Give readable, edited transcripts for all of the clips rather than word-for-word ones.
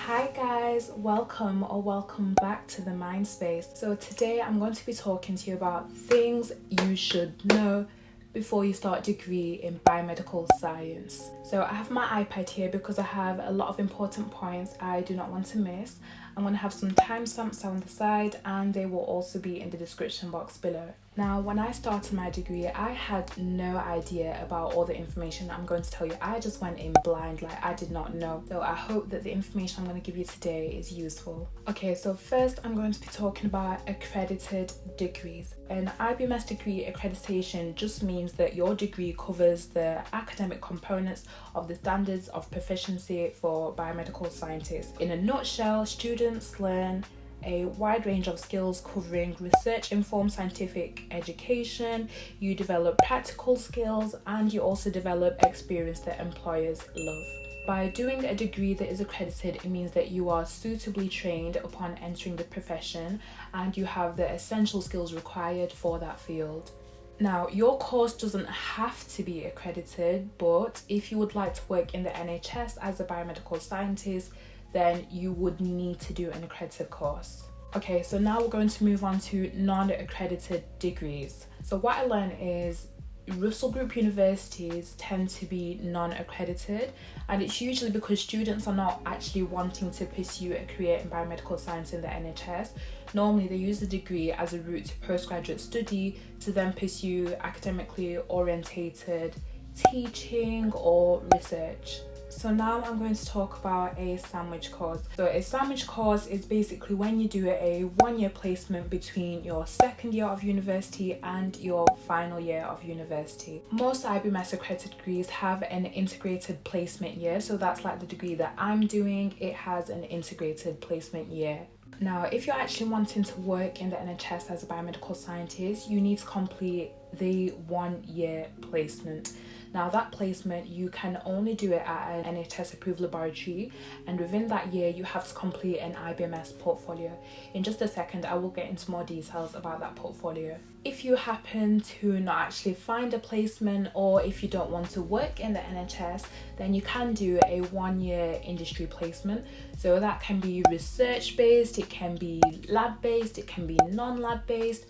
Hi guys, welcome back to The.MindSpace. So today I'm going to be talking to you about things you should know before you start a degree in biomedical science. So I have my iPad here because I have a lot of important points I do not want to miss. I'm going to have some timestamps on the side and they will also be in the description box below. Now, when I started my degree, I had no idea about all the information I'm going to tell you. I just went in blind, like I did not know. So I hope that the information I'm going to give you today is useful. Okay, so first I'm going to be talking about accredited degrees. An IBMS degree accreditation just means that your degree covers the academic components of the standards of proficiency for biomedical scientists. In a nutshell, students learn a wide range of skills covering research-informed scientific education, you develop practical skills, and you also develop experience that employers love. By doing a degree that is accredited, it means that you are suitably trained upon entering the profession and you have the essential skills required for that field. Now, your course doesn't have to be accredited, but if you would like to work in the NHS as a biomedical scientist, then you would need to do an accredited course. Okay, so now we're going to move on to non-accredited degrees. So what I learned is Russell Group universities tend to be non-accredited, and it's usually because students are not actually wanting to pursue a career in biomedical science in the NHS. Normally they use the degree as a route to postgraduate study to then pursue academically orientated teaching or research. So now I'm going to talk about a sandwich course. So a sandwich course is basically when you do a one-year placement between your second year of university and your final year of university. Most IBMS accredited degrees have an integrated placement year. So that's like the degree that I'm doing. It has an integrated placement year. Now, if you're actually wanting to work in the NHS as a biomedical scientist, you need to complete the 1 year placement. Now, that placement, you can only do it at an NHS approved laboratory, and within that year you have to complete an IBMS portfolio. In just a second I will get into more details about that portfolio. If you happen to not actually find a placement, or if you don't want to work in the NHS, then you can do a 1 year industry placement. So that can be research based, it can be lab based, it can be non-lab based.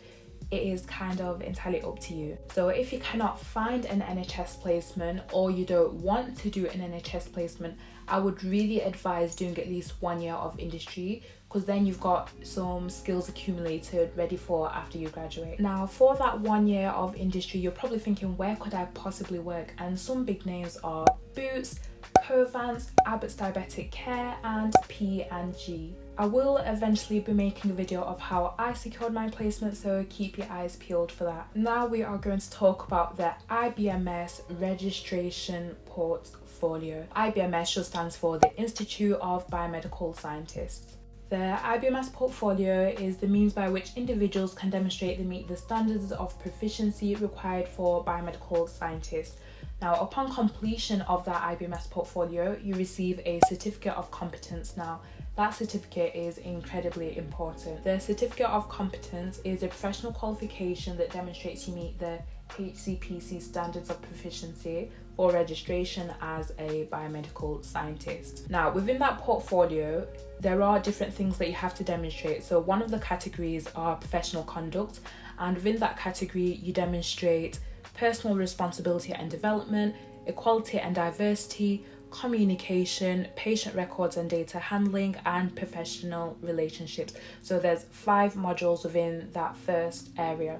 It is kind of entirely up to you. So if you cannot find an NHS placement or you don't want to do an NHS placement, I would really advise doing at least 1 year of industry, because then you've got some skills accumulated ready for after you graduate. Now, for that 1 year of industry, you're probably thinking, where could I possibly work? And some big names are Boots, Covance, Abbott's Diabetic Care, and P&G. I will eventually be making a video of how I secured my placement, so keep your eyes peeled for that. Now we are going to talk about the IBMS registration portfolio. IBMS just stands for the Institute of Biomedical Scientists. The IBMS portfolio is the means by which individuals can demonstrate they meet the standards of proficiency required for biomedical scientists. Now, upon completion of that IBMS portfolio, you receive a certificate of competence. Now, that certificate is incredibly important. The certificate of competence is a professional qualification that demonstrates you meet the HCPC standards of proficiency for registration as a biomedical scientist. Now, within that portfolio, there are different things that you have to demonstrate. So one of the categories are professional conduct, and within that category, you demonstrate personal responsibility and development, equality and diversity, communication, patient records and data handling, and professional relationships. So there's 5 modules within that first area.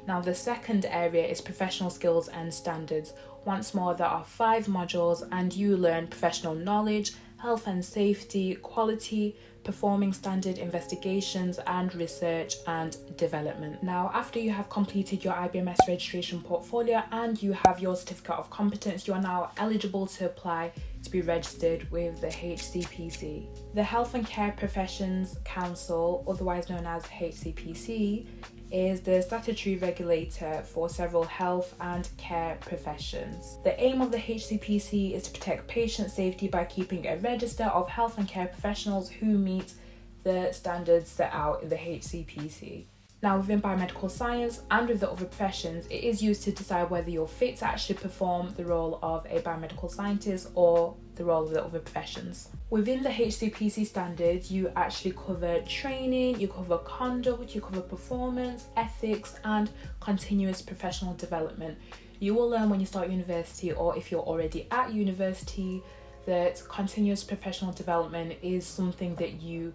Now, the second area is professional skills and standards. Once more, there are 5 modules and you learn professional knowledge, health and safety, quality, performing standard investigations, and research and development. Now, after you have completed your IBMS registration portfolio and you have your certificate of competence, you are now eligible to apply to be registered with the HCPC. The Health and Care Professions Council, otherwise known as HCPC, is the statutory regulator for several health and care professions. The aim of the HCPC is to protect patient safety by keeping a register of health and care professionals who meet the standards set out in the HCPC. Now, within biomedical science and with the other professions, it is used to decide whether you're fit to actually perform the role of a biomedical scientist or the role of the other professions. Within the HCPC standards, you actually cover training, you cover conduct, you cover performance, ethics, and continuous professional development. You will learn when you start university, or if you're already at university, that continuous professional development is something that you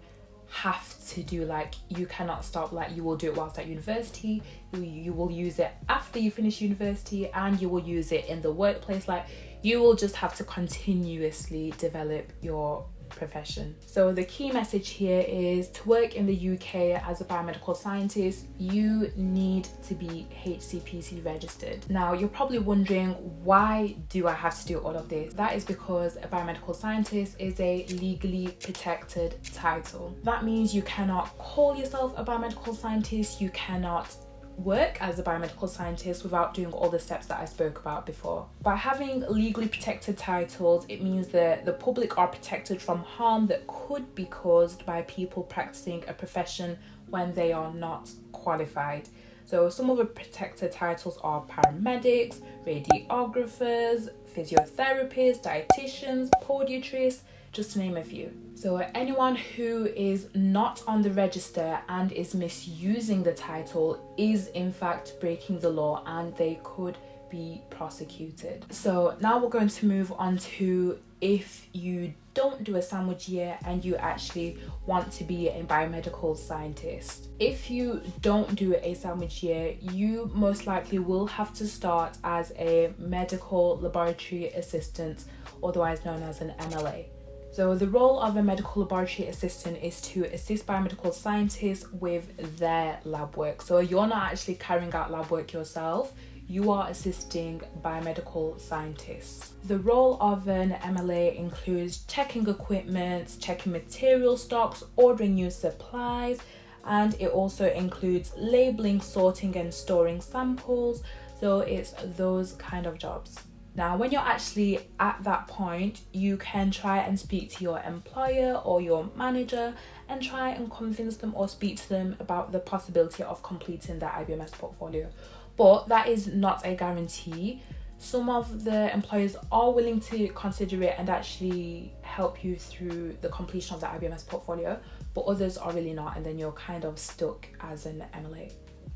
have to do. Like, you cannot stop. Like, you will do it whilst at university, you will use it after you finish university, and you will use it in the workplace. Like, you will just have to continuously develop your profession. So the key message here is, to work in the UK as a biomedical scientist, you need to be HCPC registered. Now, you're probably wondering, why do I have to do all of this? That is because a biomedical scientist is a legally protected title. That means you cannot call yourself a biomedical scientist, you cannot work as a biomedical scientist without doing all the steps that I spoke about before. By having legally protected titles, it means that the public are protected from harm that could be caused by people practicing a profession when they are not qualified. So some of the protected titles are paramedics, radiographers, physiotherapists, dietitians, podiatrists, just to name a few. So anyone who is not on the register and is misusing the title is in fact breaking the law, and they could be prosecuted. So now we're going to move on to, if you don't do a sandwich year and you actually want to be a biomedical scientist. If you don't do a sandwich year, you most likely will have to start as a medical laboratory assistant, otherwise known as an MLA. So the role of a medical laboratory assistant is to assist biomedical scientists with their lab work. So you're not actually carrying out lab work yourself, you are assisting biomedical scientists. The role of an MLA includes checking equipment, checking material stocks, ordering new supplies, and it also includes labeling, sorting and storing samples. So it's those kind of jobs. Now, when you're actually at that point, you can try and speak to your employer or your manager and try and convince them or speak to them about the possibility of completing their IBMS portfolio. But that is not a guarantee. Some of the employers are willing to consider it and actually help you through the completion of the IBMS portfolio, but others are really not, and then you're kind of stuck as an MLA.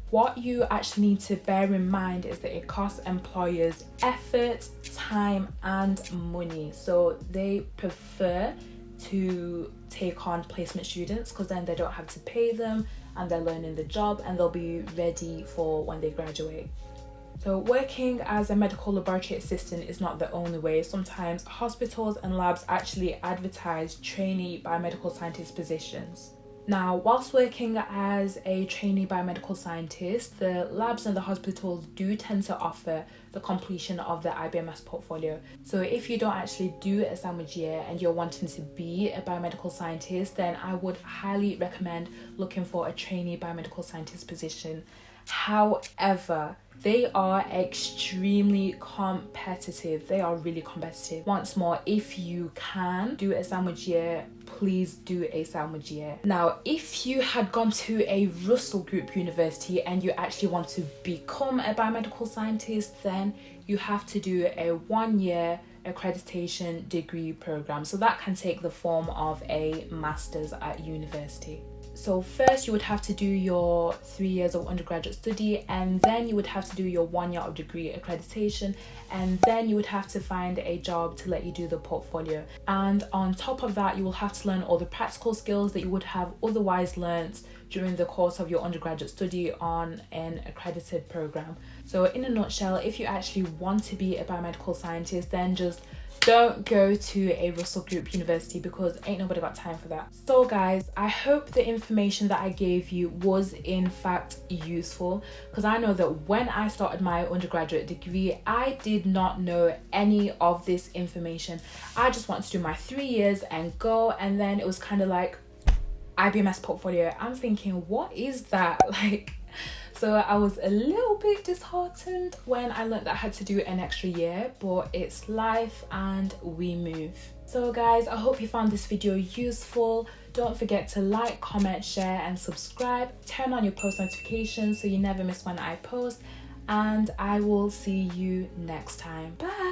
What you actually need to bear in mind is that it costs employers effort, time and money. So they prefer to take on placement students because then they don't have to pay them and they're learning the job and they'll be ready for when they graduate. So working as a medical laboratory assistant is not the only way. Sometimes hospitals and labs actually advertise trainee biomedical scientist positions. Now, whilst working as a trainee biomedical scientist, the labs and the hospitals do tend to offer the completion of the IBMS portfolio. So if you don't actually do a sandwich year and you're wanting to be a biomedical scientist, then I would highly recommend looking for a trainee biomedical scientist position. However, they are extremely competitive. They are really competitive. Once more, if you can do a sandwich year, please do a sandwich year. Now, if you had gone to a Russell Group university and you actually want to become a biomedical scientist, then you have to do a 1-year accreditation degree program. So that can take the form of a master's at university. So first you would have to do your 3 years of undergraduate study, and then you would have to do your 1 year of degree accreditation, and then you would have to find a job to let you do the portfolio. And on top of that, you will have to learn all the practical skills that you would have otherwise learnt during the course of your undergraduate study on an accredited program. So in a nutshell, if you actually want to be a biomedical scientist, then just don't go to a Russell Group university because ain't nobody got time for that. So guys, I hope the information that I gave you was in fact useful, because I know that when I started my undergraduate degree, I did not know any of this information. I just wanted to do my 3 years and go, and then it was kind of like IBMS portfolio. I'm thinking, what is that? So I was a little bit disheartened when I learned that I had to do an extra year, but it's life and we move. So guys, I hope you found this video useful. Don't forget to like, comment, share and subscribe. Turn on your post notifications so you never miss when I post. And I will see you next time. Bye!